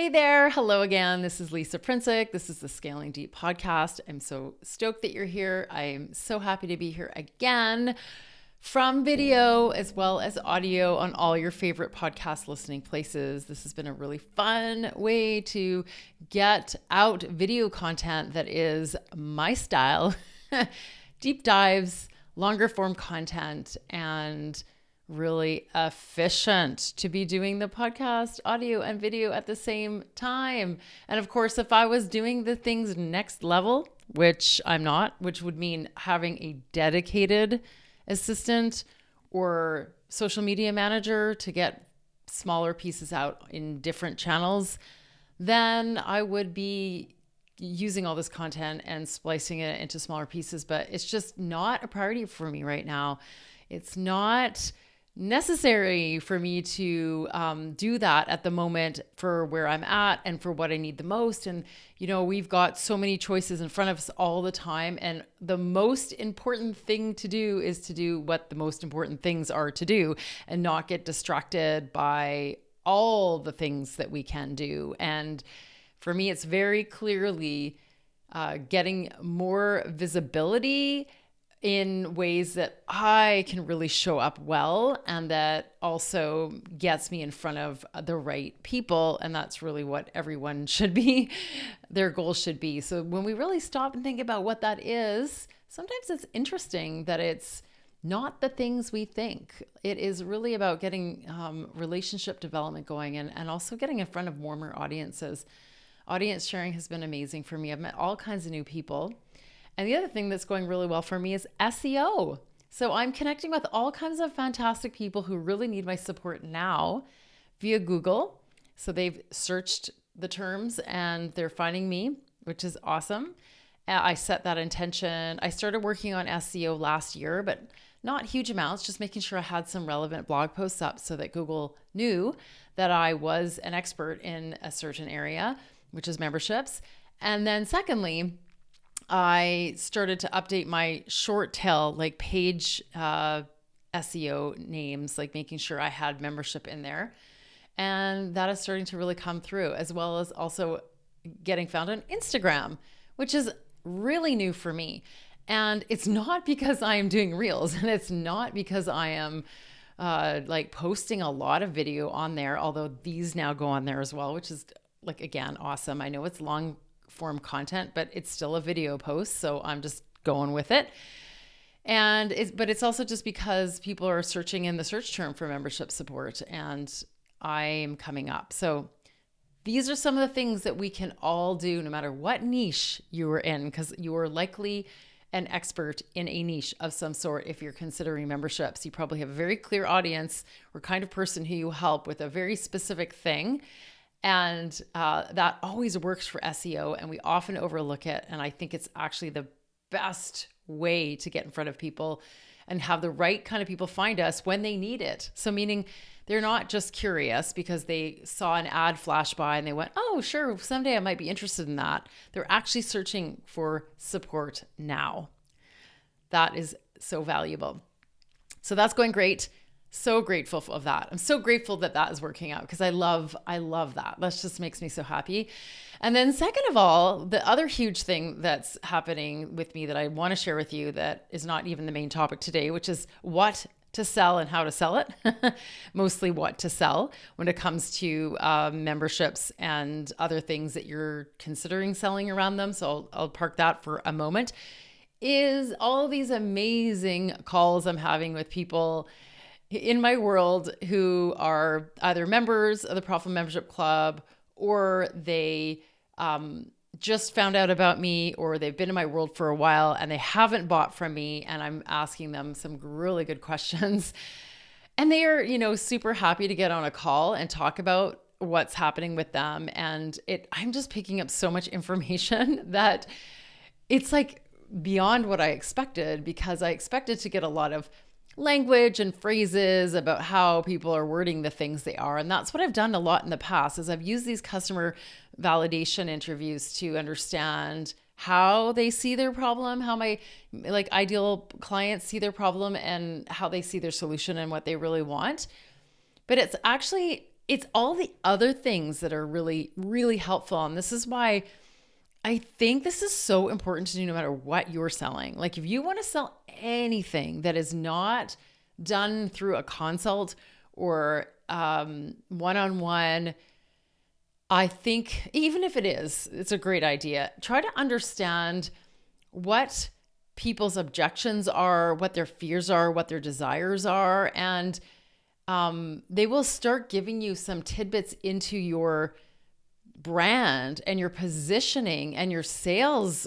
Hey there. Hello again. This is Lisa Princik. This is the Scaling Deep podcast. I'm so stoked that you're here. I'm so happy to be here again from video as well as audio on all your favorite podcast listening places. This has been a really fun way to get out video content that is my style, deep dives, longer form content, and really efficient to be doing the podcast audio and video at the same time. And of course, if I was doing the things next level, which I'm not, which would mean having a dedicated assistant or social media manager to get smaller pieces out in different channels, then I would be using all this content and splicing it into smaller pieces. But it's just not a priority for me right now. It's not necessary for me to do that at the moment for where I'm at and for what I need the most. And, we've got so many choices in front of us all the time. And the most important thing to do is to do what the most important things are to do and not get distracted by all the things that we can do. And for me, it's very clearly getting more visibility in ways that I can really show up well, and that also gets me in front of the right people. And that's really what everyone should be, their goal should be. So when we really stop and think about what that is, sometimes it's interesting that it's not the things we think. It is really about getting relationship development going and also getting in front of warmer audiences. Audience sharing has been amazing for me. I've met all kinds of new people. And the other thing that's going really well for me is SEO. So I'm connecting with all kinds of fantastic people who really need my support now via Google. So they've searched the terms and they're finding me, which is awesome. I set that intention. I started working on SEO last year, but not huge amounts, just making sure I had some relevant blog posts up so that Google knew that I was an expert in a certain area, which is memberships. And then secondly, I started to update my short tail, like page SEO names, like making sure I had membership in there. And that is starting to really come through, as well as also getting found on Instagram, which is really new for me. And it's not because I am doing reels, and it's not because I am posting a lot of video on there, although these now go on there as well, which is again, awesome. I know it's long form content, but it's still a video post. So I'm just going with it. But it's also just because people are searching in the search term for membership support, and I'm coming up. So these are some of the things that we can all do no matter what niche you are in, because you are likely an expert in a niche of some sort. If you're considering memberships, you probably have a very clear audience or kind of person who you help with a very specific thing. And that always works for SEO, and we often overlook it. And I think it's actually the best way to get in front of people and have the right kind of people find us when they need it. So meaning they're not just curious because they saw an ad flash by and they went, oh, sure, someday I might be interested in that. They're actually searching for support now. That is so valuable. So that's going great. So grateful of that. I'm so grateful that that is working out because I love that. That just makes me so happy. And then second of all, the other huge thing that's happening with me that I want to share with you that is not even the main topic today, which is what to sell and how to sell it. Mostly what to sell when it comes to memberships and other things that you're considering selling around them. So I'll park that for a moment. Is all these amazing calls I'm having with people in my world who are either members of the Profitable Membership Club, or they just found out about me, or they've been in my world for a while and they haven't bought from me, and I'm asking them some really good questions. And they are, super happy to get on a call and talk about what's happening with them. And I'm just picking up so much information that it's beyond what I expected, because I expected to get a lot of language and phrases about how people are wording the things they are. And that's what I've done a lot in the past, is I've used these customer validation interviews to understand how they see their problem, how my ideal clients see their problem, and how they see their solution and what they really want. But it's actually it's all the other things that are really, really helpful. And this is why I think this is so important to do no matter what you're selling. Like if you want to sell anything that is not done through a consult or one-on-one, I think even if it is, it's a great idea. Try to understand what people's objections are, what their fears are, what their desires are, and they will start giving you some tidbits into your brand and your positioning and your sales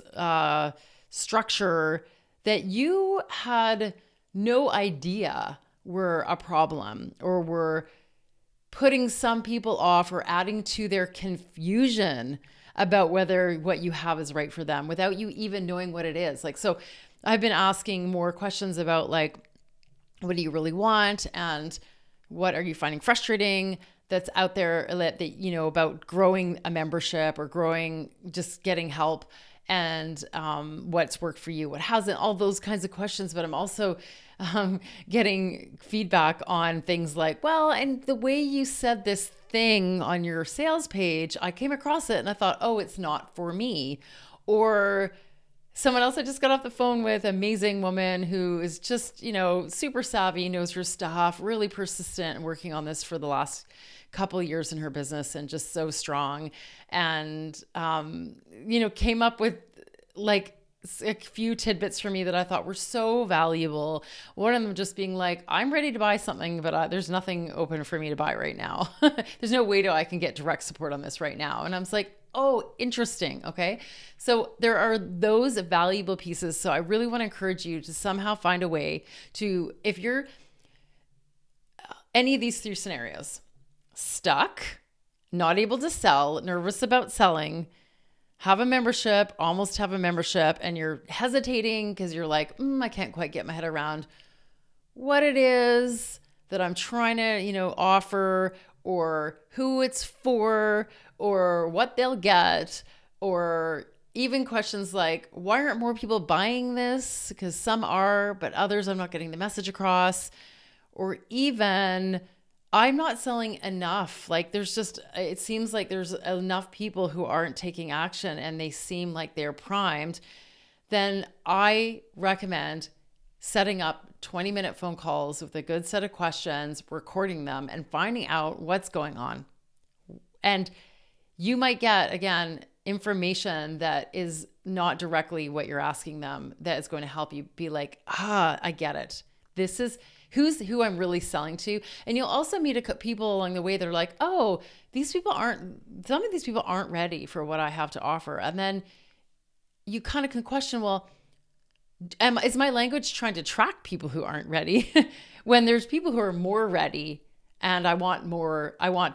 structure that you had no idea were a problem or were putting some people off or adding to their confusion about whether what you have is right for them without you even knowing what it is. Like, so I've been asking more questions about like, what do you really want? And what are you finding frustrating that's out there that, you know, about growing a membership or growing, just getting help, and what's worked for you, what hasn't, all those kinds of questions. But I'm also getting feedback on things like, well, and the way you said this thing on your sales page, I came across it and I thought, oh, it's not for me. Or someone else I just got off the phone with, amazing woman who is just, you know, super savvy, knows her stuff, really persistent and working on this for the last couple of years in her business and just so strong. And, you know, came up with like a few tidbits for me that I thought were so valuable. One of them just being like, I'm ready to buy something, but there's nothing open for me to buy right now. There's no way I can get direct support on this right now. And I was like, oh, interesting. Okay. So there are those valuable pieces. So I really want to encourage you to somehow find a way to, if you're any of these three scenarios, stuck, not able to sell, nervous about selling, have a membership, almost have a membership, and you're hesitating because you're like, I can't quite get my head around what it is that I'm trying to, you know, offer, or who it's for, or what they'll get, or even questions like, why aren't more people buying this? Because some are, but others I'm not getting the message across. Or even, I'm not selling enough. Like there's just, it seems like there's enough people who aren't taking action and they seem like they're primed. Then I recommend setting up 20-minute phone calls with a good set of questions, recording them, and finding out what's going on. And you might get, again, information that is not directly what you're asking them that is going to help you be like, I get it. This is who I'm really selling to. And you'll also meet people along the way that are like, oh, some of these people aren't ready for what I have to offer. And then you kind of can question, well, is my language trying to track people who aren't ready when there's people who are more ready, and I want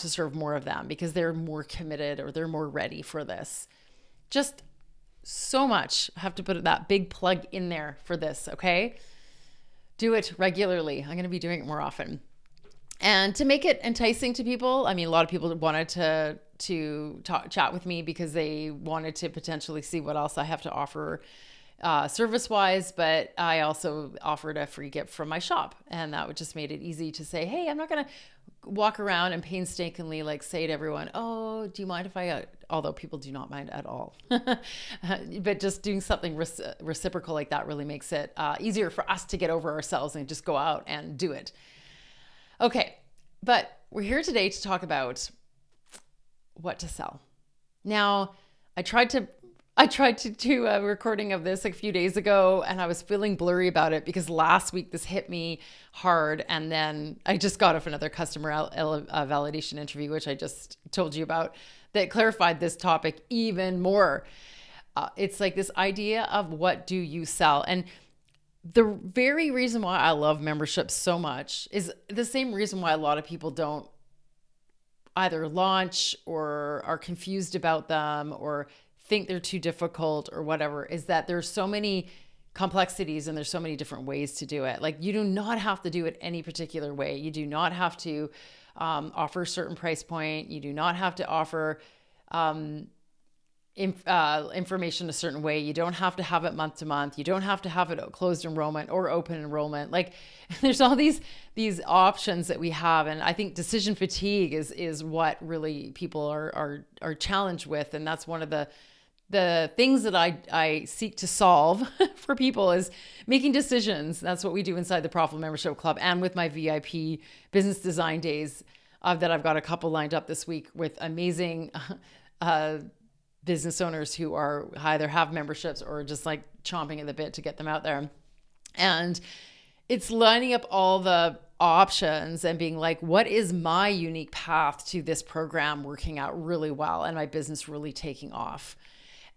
to serve more of them because they're more committed or they're more ready for this. Just so much. I have to put that big plug in there for this. Okay. Do it regularly. I'm going to be doing it more often. And to make it enticing to people, I mean, a lot of people wanted to chat with me because they wanted to potentially see what else I have to offer service-wise, but I also offered a free gift from my shop, and that just made it easy to say, hey, I'm not going to walk around and painstakingly like say to everyone, oh, do you mind if I, although people do not mind at all, but just doing something reciprocal like that really makes it easier for us to get over ourselves and just go out and do it. Okay, but we're here today to talk about what to sell. Now, I tried to do a recording of this a few days ago, and I was feeling blurry about it because last week this hit me hard, and then I just got off another customer validation interview, which I just told you about, that clarified this topic even more. It's like this idea of what do you sell? And the very reason why I love memberships so much is the same reason why a lot of people don't either launch or are confused about them or think they're too difficult or whatever, is that there's so many complexities and there's so many different ways to do it. Like you do not have to do it any particular way. You do not have to offer a certain price point. You do not have to offer information a certain way. You don't have to have it month to month. You don't have to have it closed enrollment or open enrollment. Like there's all these options that we have. And I think decision fatigue is what really people are challenged with. And that's one of the things that I seek to solve for people is making decisions. That's what we do inside the Profitable Membership Club and with my VIP business design days that I've got a couple lined up this week with amazing business owners who are either have memberships or just like chomping at the bit to get them out there. And it's lining up all the options and being like, what is my unique path to this program working out really well and my business really taking off?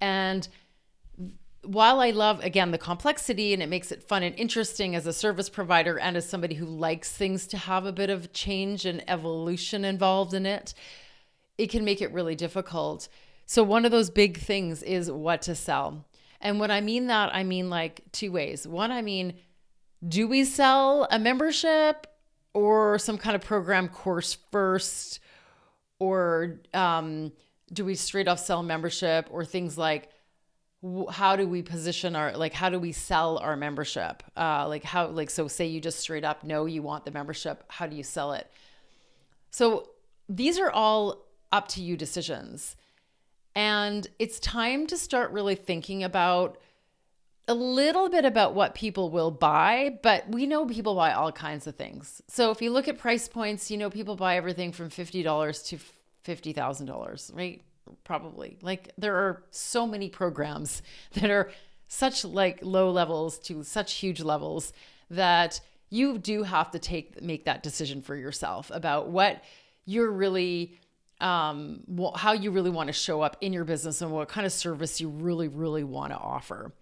And while I love, again, the complexity and it makes it fun and interesting as a service provider and as somebody who likes things to have a bit of change and evolution involved in it, it can make it really difficult. So one of those big things is what to sell. And when I mean that, I mean like two ways. One, I mean, do we sell a membership or some kind of program course first? Or do we straight off sell membership or things like, how do we position how do we sell our membership? So say you just straight up know you want the membership, how do you sell it? So these are all up to you decisions. And it's time to start really thinking about a little bit about what people will buy, but we know people buy all kinds of things. So if you look at price points, people buy everything from $50 to $50,000, right? Probably. Like there are so many programs that are such like low levels to such huge levels that you do have to make that decision for yourself about what you're really how you really want to show up in your business and what kind of service you really, really want to offer.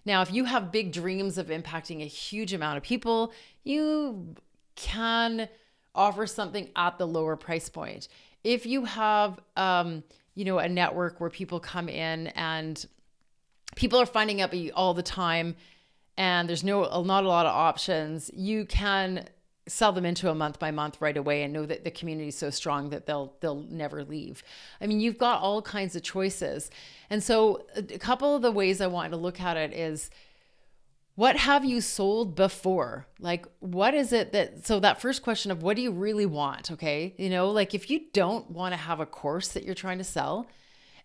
Now, if you have big dreams of impacting a huge amount of people, you can offer something at the lower price point. If you have, a network where people come in and people are finding out all the time and there's not a lot of options, you can sell them into a month by month right away and know that the community is so strong that they'll never leave. I mean, you've got all kinds of choices. And so a couple of the ways I want to look at it is, what have you sold before? Like, what is it so that first question of what do you really want? Okay. Like if you don't want to have a course that you're trying to sell,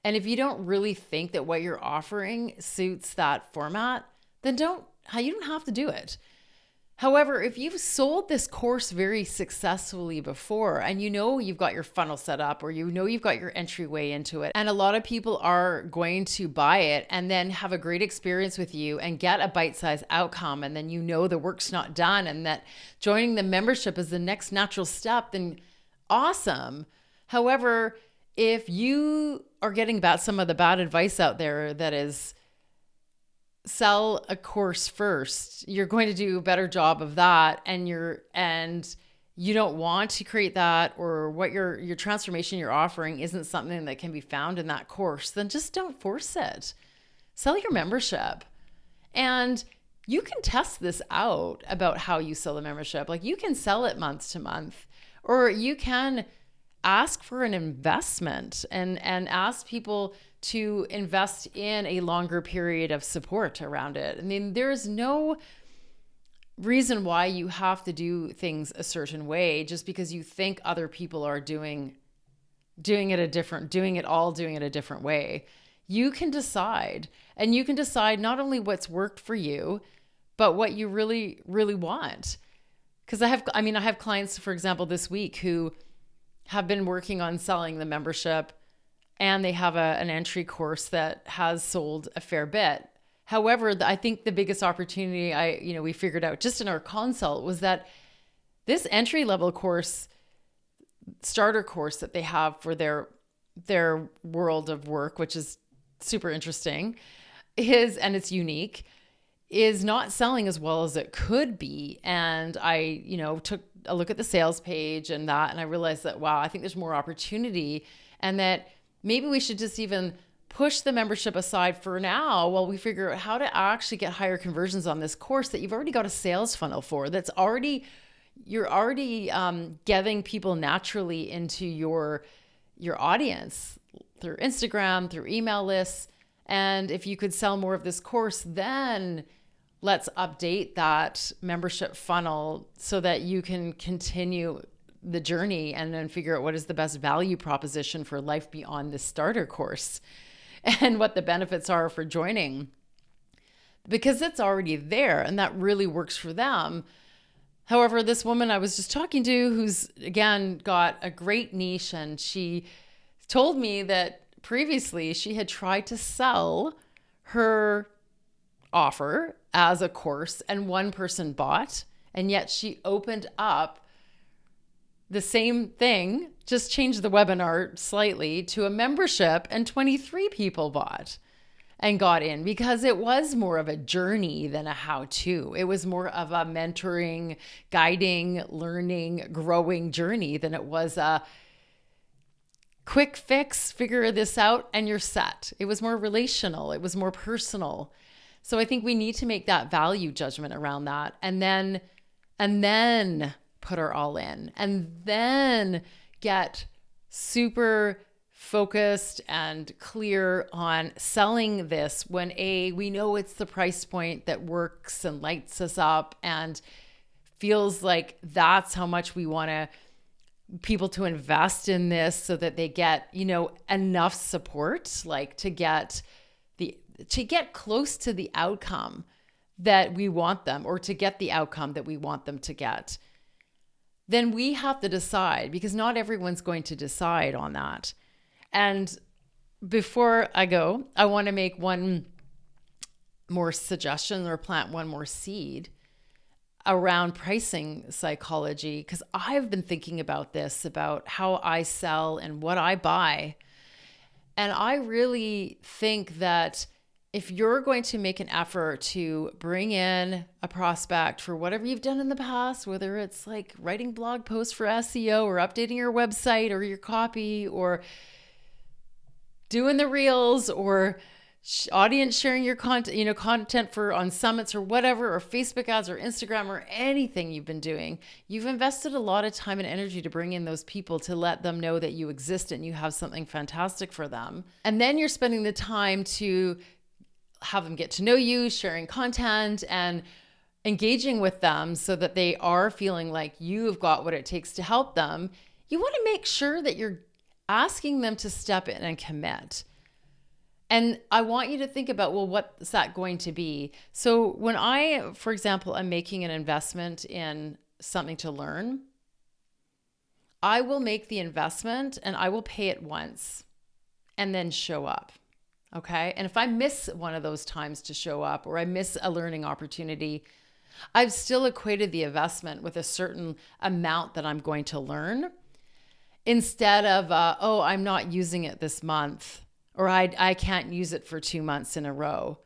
and if you don't really think that what you're offering suits that format, then you don't have to do it. However, if you've sold this course very successfully before and you've got your funnel set up or you've got your entryway into it, and a lot of people are going to buy it and then have a great experience with you and get a bite-sized outcome, and then the work's not done and that joining the membership is the next natural step, then awesome. However, if you are getting some of the bad advice out there that is, sell a course first, you're going to do a better job of that, and you don't want to create that, or what your transformation you're offering isn't something that can be found in that course, then just don't force it. Sell your membership. And you can test this out about how you sell the membership. Like you can sell it month to month, or you can ask for an investment and ask people to invest in a longer period of support around it. I mean, there's no reason why you have to do things a certain way just because you think other people are doing it a different way. You can decide, and you can decide not only what's worked for you, but what you really, really want. Because I have clients, for example, this week who have been working on selling the membership, and they have an entry course that has sold a fair bit. However, I think the biggest opportunity we figured out just in our consult was that this entry level course, starter course that they have for their world of work, which is super interesting, and it's unique, is not selling as well as it could be. And I, took a look at the sales page and I realized that, wow, I think there's more opportunity, and that maybe we should just even push the membership aside for now while we figure out how to actually get higher conversions on this course that you've already got a sales funnel for. You're already getting people naturally into your audience through Instagram, through email lists. And if you could sell more of this course, then let's update that membership funnel so that you can continue the journey and then figure out what is the best value proposition for life beyond the starter course and what the benefits are for joining, because it's already there and that really works for them. However, this woman I was just talking to, who's again got a great niche, and she told me that previously she had tried to sell her offer as a course and one person bought, and yet she opened up the same thing, just changed the webinar slightly to a membership, and 23 people bought and got in, because it was more of a journey than a how-to. It was more of a mentoring, guiding, learning, growing journey than it was a quick fix, figure this out and you're set. It was more relational. It was more personal. So I think we need to make that value judgment around that, and then put our all in, and then get super focused and clear on selling this when we know it's the price point that works and lights us up and feels like that's how much we want people to invest in this, so that they get, enough support, like to get close to the outcome that we want them, or to get the outcome that we want them to get. Then we have to decide, because not everyone's going to decide on that. And before I go, I want to make one more suggestion or plant one more seed around pricing psychology, because I've been thinking about this, about how I sell and what I buy. And I really think that if you're going to make an effort to bring in a prospect for whatever you've done in the past, whether it's like writing blog posts for SEO or updating your website or your copy or doing the reels or audience sharing your content, content for on summits or whatever, or Facebook ads or Instagram or anything you've been doing, you've invested a lot of time and energy to bring in those people, to let them know that you exist and you have something fantastic for them. And then you're spending the time to have them get to know you, sharing content and engaging with them so that they are feeling like you've got what it takes to help them. You want to make sure that you're asking them to step in and commit. And I want you to think about, well, what's that going to be? So when I, for example, am making an investment in something to learn, I will make the investment and I will pay it once and then show up. Okay. And if I miss one of those times to show up, or I miss a learning opportunity, I've still equated the investment with a certain amount that I'm going to learn, instead of, I'm not using it this month, or I can't use it for 2 months in a row.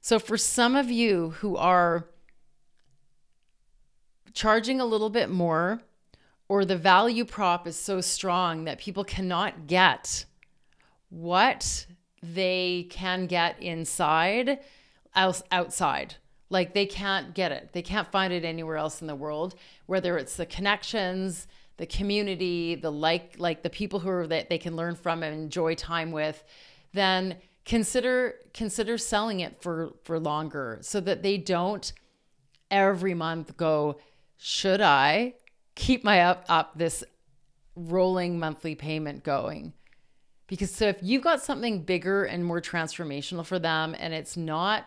So for some of you who are charging a little bit more, or the value prop is so strong that people cannot get what they can get outside. Like they can't get it. They can't find it anywhere else in the world, whether it's the connections, the community, the like the people that they can learn from and enjoy time with, then consider selling it for longer, so that they don't every month go, should I keep my up this rolling monthly payment going? Because so if you've got something bigger and more transformational for them, and it's not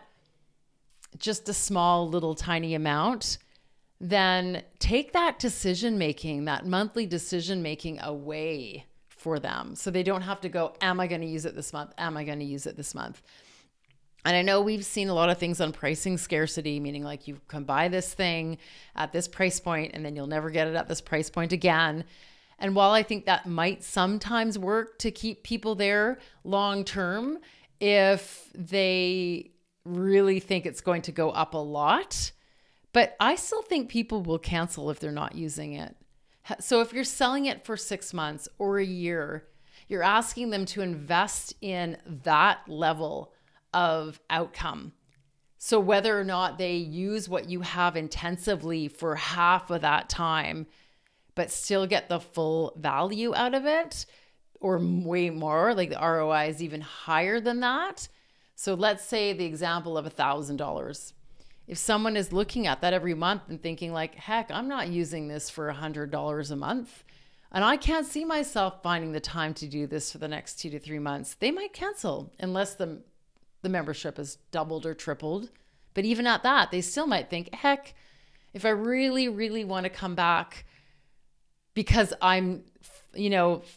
just a small little tiny amount, then take that decision-making, that monthly decision-making away for them. So they don't have to go, am I going to use it this month? Am I going to use it this month? And I know we've seen a lot of things on pricing scarcity, meaning like you can buy this thing at this price point and then you'll never get it at this price point again. And while I think that might sometimes work to keep people there long-term, if they really think it's going to go up a lot, but I still think people will cancel if they're not using it. So if you're selling it for 6 months or a year, you're asking them to invest in that level of outcome. So whether or not they use what you have intensively for half of that time, but still get the full value out of it, or way more, like the ROI is even higher than that. So let's say the example of $1,000. If someone is looking at that every month and thinking like, heck, I'm not using this for $100 a month, and I can't see myself finding the time to do this for the next 2 to 3 months, they might cancel unless the membership is doubled or tripled. But even at that, they still might think, heck, if I really, really want to come back because I'm,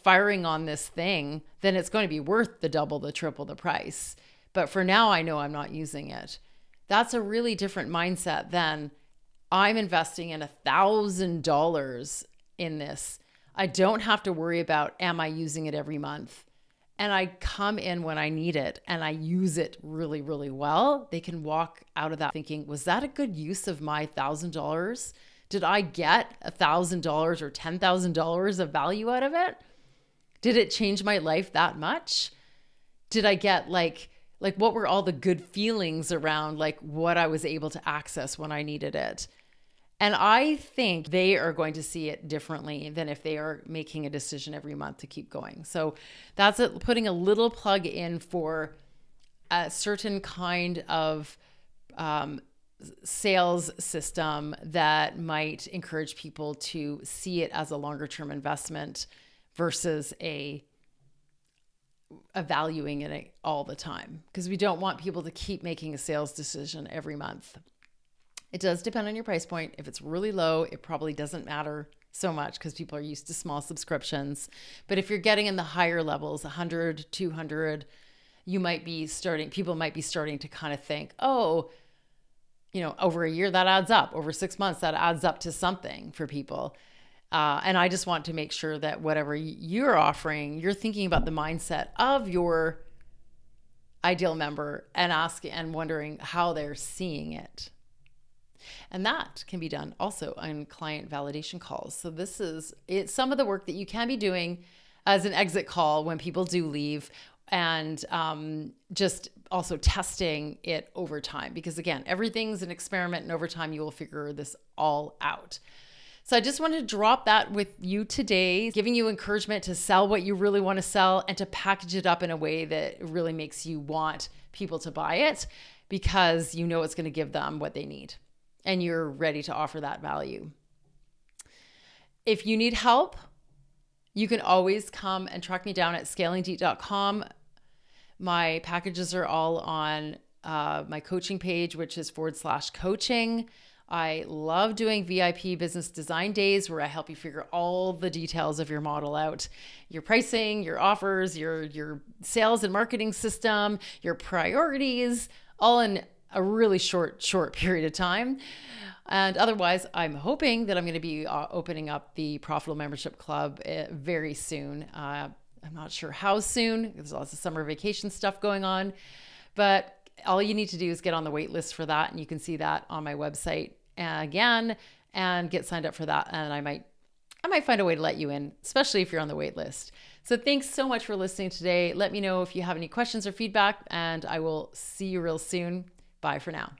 firing on this thing, then it's going to be worth the double, the triple the price. But for now, I know I'm not using it. That's a really different mindset than I'm investing in $1,000 in this. I don't have to worry about, am I using it every month? And I come in when I need it and I use it really, really well. They can walk out of that thinking, was that a good use of my $1,000? Did I get $1,000 or $10,000 of value out of it? Did it change my life that much? Did I get like what were all the good feelings around like what I was able to access when I needed it? And I think they are going to see it differently than if they are making a decision every month to keep going. So that's it, putting a little plug in for a certain kind of sales system that might encourage people to see it as a longer term investment versus valuing it all the time, because we don't want people to keep making a sales decision every month. It does depend on your price point. If it's really low, it probably doesn't matter so much because people are used to small subscriptions. But if you're getting in the higher levels, 100, 200, people might be starting to kind of think, oh, over a year that adds up, over 6 months that adds up to something for people. And I just want to make sure that whatever you're offering, you're thinking about the mindset of your ideal member and asking and wondering how they're seeing it. And that can be done also on client validation calls. So this is some of the work that you can be doing as an exit call when people do leave, and just also testing it over time. Because again, everything's an experiment, and over time you will figure this all out. So I just wanted to drop that with you today, giving you encouragement to sell what you really want to sell and to package it up in a way that really makes you want people to buy it, because you know it's going to give them what they need and you're ready to offer that value. If you need help, you can always come and track me down at scalingdeep.com. My packages are all on my coaching page, which is /coaching. I love doing VIP business design days where I help you figure all the details of your model out, your pricing, your offers, your sales and marketing system, your priorities, all in a really short period of time. And otherwise, I'm hoping that I'm going to be opening up the Profitable Membership Club very soon. I'm not sure how soon. There's lots of summer vacation stuff going on, but all you need to do is get on the wait list for that. And you can see that on my website again and get signed up for that. And I might find a way to let you in, especially if you're on the wait list. So thanks so much for listening today. Let me know if you have any questions or feedback, and I will see you real soon. Bye for now.